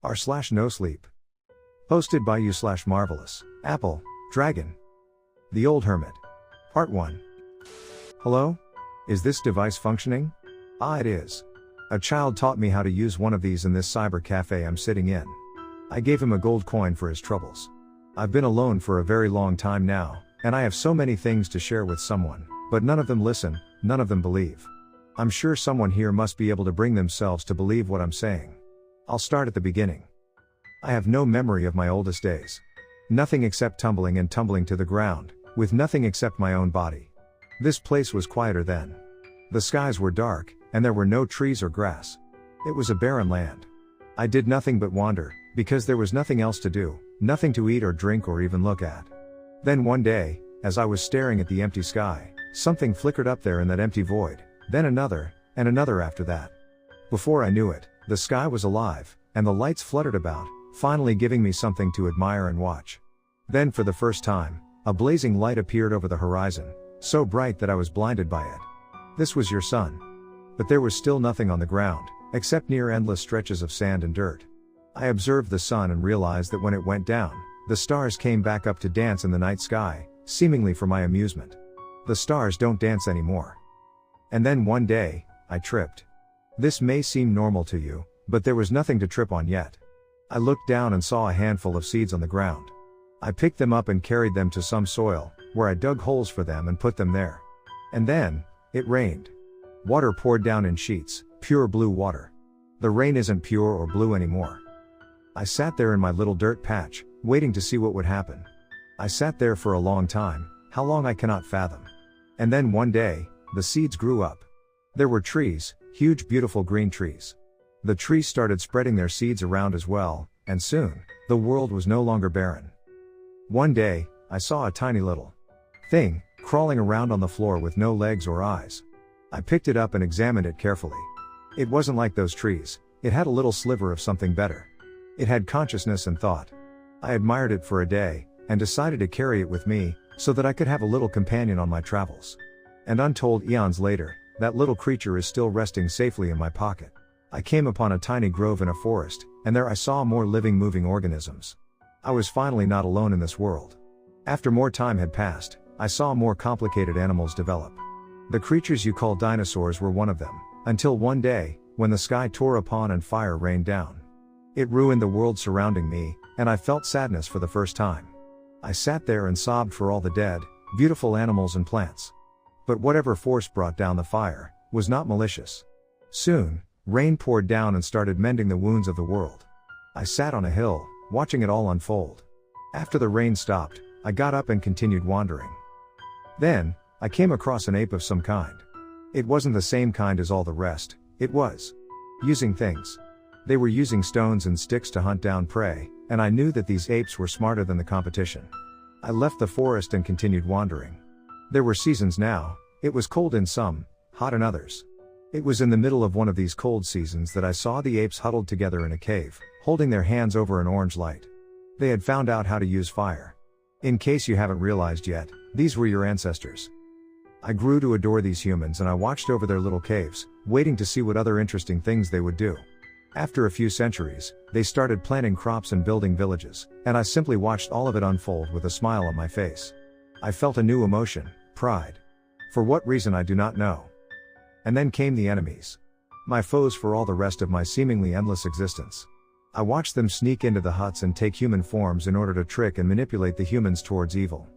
r/NoSleep. Hosted by you/MarvelousAppleDragon. The Old Hermit. Part 1. Hello? Is this device functioning? Ah, it is. A child taught me how to use one of these in this cyber cafe I'm sitting in. I gave him a gold coin for his troubles. I've been alone for a very long time now, and I have so many things to share with someone, but none of them listen, none of them believe. I'm sure someone here must be able to bring themselves to believe what I'm saying. I'll start at the beginning. I have no memory of my oldest days. Nothing except tumbling and tumbling to the ground, with nothing except my own body. This place was quieter then. The skies were dark, and there were no trees or grass. It was a barren land. I did nothing but wander, because there was nothing else to do, nothing to eat or drink or even look at. Then one day, as I was staring at the empty sky, something flickered up there in that empty void, then another, and another after that. Before I knew it, the sky was alive, and the lights fluttered about, finally giving me something to admire and watch. Then for the first time, a blazing light appeared over the horizon, so bright that I was blinded by it. This was your sun. But there was still nothing on the ground, except near endless stretches of sand and dirt. I observed the sun and realized that when it went down, the stars came back up to dance in the night sky, seemingly for my amusement. The stars don't dance anymore. And then one day, I tripped. This may seem normal to you, but there was nothing to trip on yet. I looked down and saw a handful of seeds on the ground. I picked them up and carried them to some soil, where I dug holes for them and put them there. And then, it rained. Water poured down in sheets, pure blue water. The rain isn't pure or blue anymore. I sat there in my little dirt patch, waiting to see what would happen. I sat there for a long time, how long I cannot fathom. And then one day, the seeds grew up. There were trees, huge beautiful green trees. The trees started spreading their seeds around as well, and soon, the world was no longer barren. One day, I saw a tiny little thing, crawling around on the floor with no legs or eyes. I picked it up and examined it carefully. It wasn't like those trees, it had a little sliver of something better. It had consciousness and thought. I admired it for a day, and decided to carry it with me, so that I could have a little companion on my travels. And untold eons later, that little creature is still resting safely in my pocket. I came upon a tiny grove in a forest, and there I saw more living moving organisms. I was finally not alone in this world. After more time had passed, I saw more complicated animals develop. The creatures you call dinosaurs were one of them, until one day, when the sky tore upon and fire rained down. It ruined the world surrounding me, and I felt sadness for the first time. I sat there and sobbed for all the dead, beautiful animals and plants. But whatever force brought down the fire, was not malicious. Soon, rain poured down and started mending the wounds of the world. I sat on a hill, watching it all unfold. After the rain stopped, I got up and continued wandering. Then, I came across an ape of some kind. It wasn't the same kind as all the rest, it was using things. They were using stones and sticks to hunt down prey, and I knew that these apes were smarter than the competition. I left the forest and continued wandering. There were seasons now, it was cold in some, hot in others. It was in the middle of one of these cold seasons that I saw the apes huddled together in a cave, holding their hands over an orange light. They had found out how to use fire. In case you haven't realized yet, these were your ancestors. I grew to adore these humans and I watched over their little caves, waiting to see what other interesting things they would do. After a few centuries, they started planting crops and building villages, and I simply watched all of it unfold with a smile on my face. I felt a new emotion, pride. For what reason I do not know. And then came the enemies. My foes for all the rest of my seemingly endless existence. I watched them sneak into the huts and take human forms in order to trick and manipulate the humans towards evil.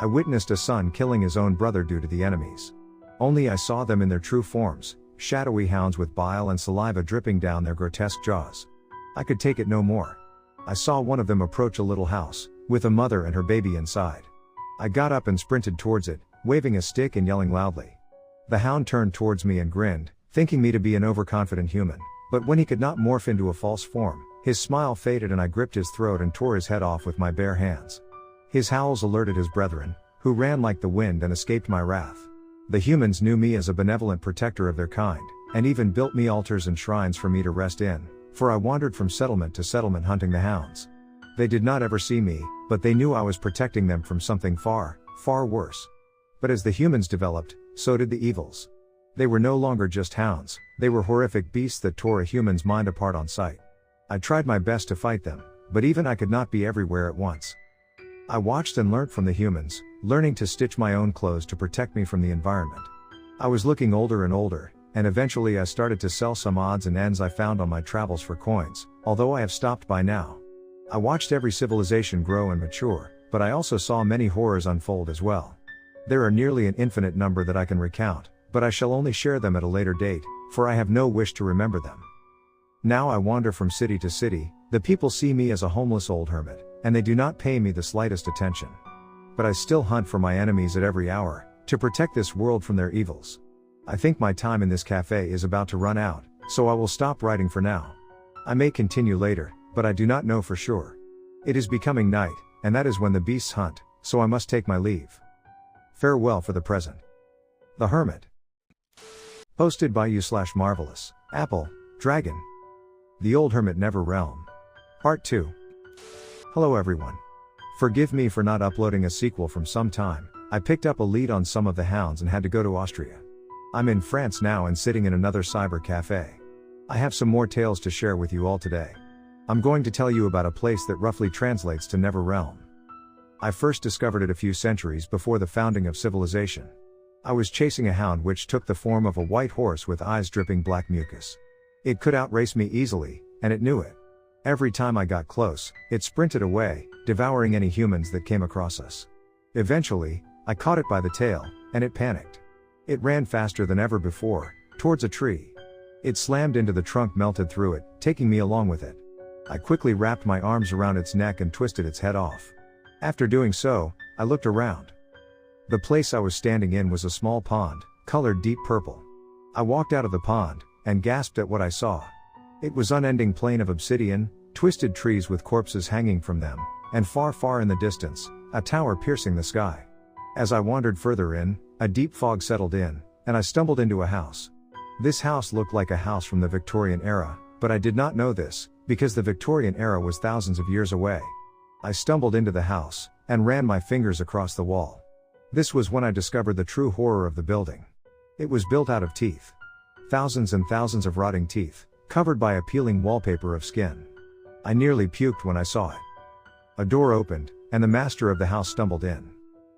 I witnessed a son killing his own brother due to the enemies. Only I saw them in their true forms, shadowy hounds with bile and saliva dripping down their grotesque jaws. I could take it no more. I saw one of them approach a little house, with a mother and her baby inside. I got up and sprinted towards it, waving a stick and yelling loudly. The hound turned towards me and grinned, thinking me to be an overconfident human, but when he could not morph into a false form, his smile faded and I gripped his throat and tore his head off with my bare hands. His howls alerted his brethren, who ran like the wind and escaped my wrath. The humans knew me as a benevolent protector of their kind, and even built me altars and shrines for me to rest in, for I wandered from settlement to settlement hunting the hounds. They did not ever see me, but they knew I was protecting them from something far, far worse. But as the humans developed, so did the evils. They were no longer just hounds, they were horrific beasts that tore a human's mind apart on sight. I tried my best to fight them, but even I could not be everywhere at once. I watched and learnt from the humans, learning to stitch my own clothes to protect me from the environment. I was looking older and older, and eventually I started to sell some odds and ends I found on my travels for coins, although I have stopped by now. I watched every civilization grow and mature, but I also saw many horrors unfold as well. There are nearly an infinite number that I can recount, but I shall only share them at a later date, for I have no wish to remember them. Now I wander from city to city, the people see me as a homeless old hermit, and they do not pay me the slightest attention. But I still hunt for my enemies at every hour, to protect this world from their evils. I think my time in this cafe is about to run out, so I will stop writing for now. I may continue later, but I do not know for sure. It is becoming night, and that is when the beasts hunt, so I must take my leave. Farewell for the present. The Hermit. Posted by you/MarvelousAppleDragon. The Old Hermit Never Realm. Part 2. Hello everyone. Forgive me for not uploading a sequel from some time. I picked up a lead on some of the hounds and had to go to Austria. I'm in France now and sitting in another cyber cafe. I have some more tales to share with you all today. I'm going to tell you about a place that roughly translates to Never Realm. I first discovered it a few centuries before the founding of civilization. I was chasing a hound which took the form of a white horse with eyes dripping black mucus. It could outrace me easily, and it knew it. Every time I got close, it sprinted away, devouring any humans that came across us. Eventually, I caught it by the tail, and it panicked. It ran faster than ever before, towards a tree. It slammed into the trunk, melted through it, taking me along with it. I quickly wrapped my arms around its neck and twisted its head off. After doing so, I looked around. The place I was standing in was a small pond, colored deep purple. I walked out of the pond, and gasped at what I saw. It was unending plain of obsidian, twisted trees with corpses hanging from them, and far, far in the distance, a tower piercing the sky. As I wandered further in, a deep fog settled in, and I stumbled into a house. This house looked like a house from the Victorian era, but I did not know this, because the Victorian era was thousands of years away. I stumbled into the house, and ran my fingers across the wall. This was when I discovered the true horror of the building. It was built out of teeth. Thousands and thousands of rotting teeth, covered by a peeling wallpaper of skin. I nearly puked when I saw it. A door opened, and the master of the house stumbled in.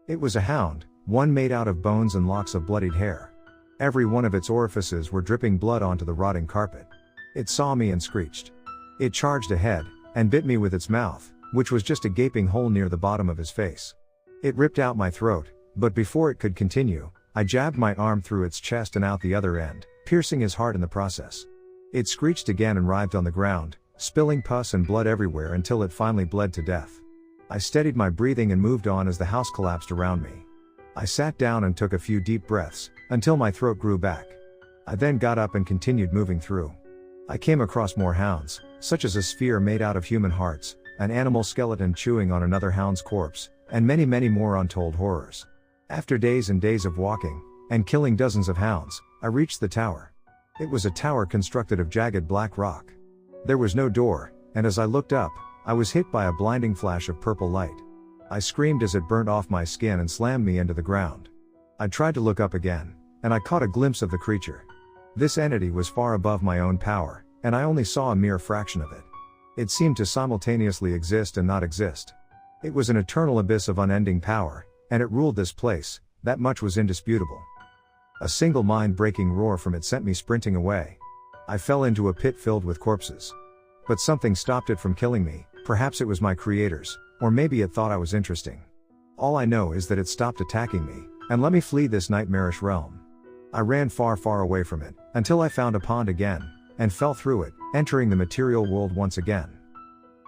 It was a hound, one made out of bones and locks of bloodied hair. Every one of its orifices were dripping blood onto the rotting carpet. It saw me and screeched. It charged ahead, and bit me with its mouth, which was just a gaping hole near the bottom of his face. It ripped out my throat, but before it could continue, I jabbed my arm through its chest and out the other end, piercing his heart in the process. It screeched again and writhed on the ground, spilling pus and blood everywhere until it finally bled to death. I steadied my breathing and moved on as the house collapsed around me. I sat down and took a few deep breaths, until my throat grew back. I then got up and continued moving through. I came across more hounds, such as a sphere made out of human hearts, an animal skeleton chewing on another hound's corpse, and many, many more untold horrors. After days and days of walking, and killing dozens of hounds, I reached the tower. It was a tower constructed of jagged black rock. There was no door, and as I looked up, I was hit by a blinding flash of purple light. I screamed as it burnt off my skin and slammed me into the ground. I tried to look up again, and I caught a glimpse of the creature. This entity was far above my own power, and I only saw a mere fraction of it. It seemed to simultaneously exist and not exist. It was an eternal abyss of unending power, and it ruled this place, that much was indisputable. A single mind-breaking roar from it sent me sprinting away. I fell into a pit filled with corpses. But something stopped it from killing me, perhaps it was my creators, or maybe it thought I was interesting. All I know is that it stopped attacking me, and let me flee this nightmarish realm. I ran far, far away from it, until I found a pond again, and fell through it, entering the material world once again.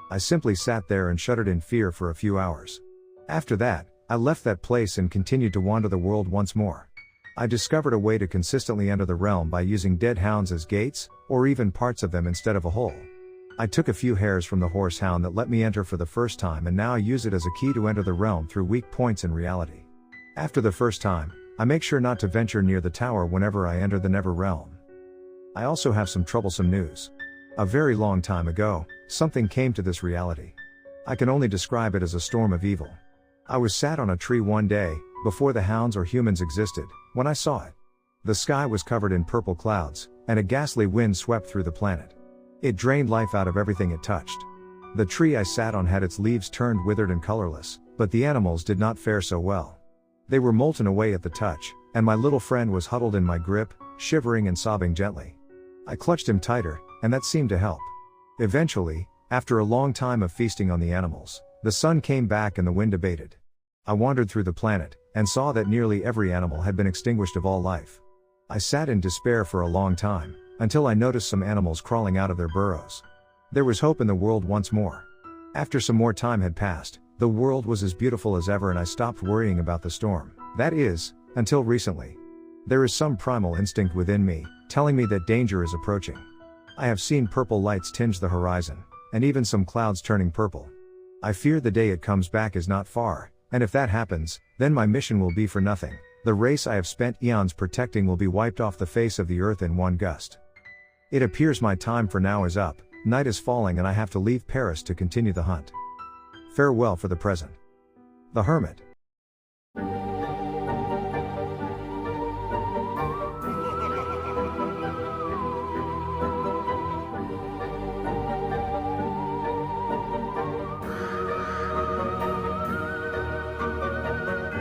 I simply sat there and shuddered in fear for a few hours. After that, I left that place and continued to wander the world once more. I discovered a way to consistently enter the realm by using dead hounds as gates, or even parts of them instead of a whole. I took a few hairs from the horse hound that let me enter for the first time, and now I use it as a key to enter the realm through weak points in reality. After the first time, I make sure not to venture near the tower whenever I enter the Never Realm. I also have some troublesome news. A very long time ago, something came to this reality. I can only describe it as a storm of evil. I was sat on a tree one day, before the hounds or humans existed, when I saw it. The sky was covered in purple clouds, and a ghastly wind swept through the planet. It drained life out of everything it touched. The tree I sat on had its leaves turned withered and colorless, but the animals did not fare so well. They were molten away at the touch, and my little friend was huddled in my grip, shivering and sobbing gently. I clutched him tighter, and that seemed to help. Eventually, after a long time of feasting on the animals, the sun came back and the wind abated. I wandered through the planet, and saw that nearly every animal had been extinguished of all life. I sat in despair for a long time, until I noticed some animals crawling out of their burrows. There was hope in the world once more. After some more time had passed, the world was as beautiful as ever and I stopped worrying about the storm. That is, until recently. There is some primal instinct within me, telling me that danger is approaching. I have seen purple lights tinge the horizon, and even some clouds turning purple. I fear the day it comes back is not far, and if that happens, then my mission will be for nothing. The race I have spent eons protecting will be wiped off the face of the earth in one gust. It appears my time for now is up, night is falling and I have to leave Paris to continue the hunt. Farewell for the present. The Hermit.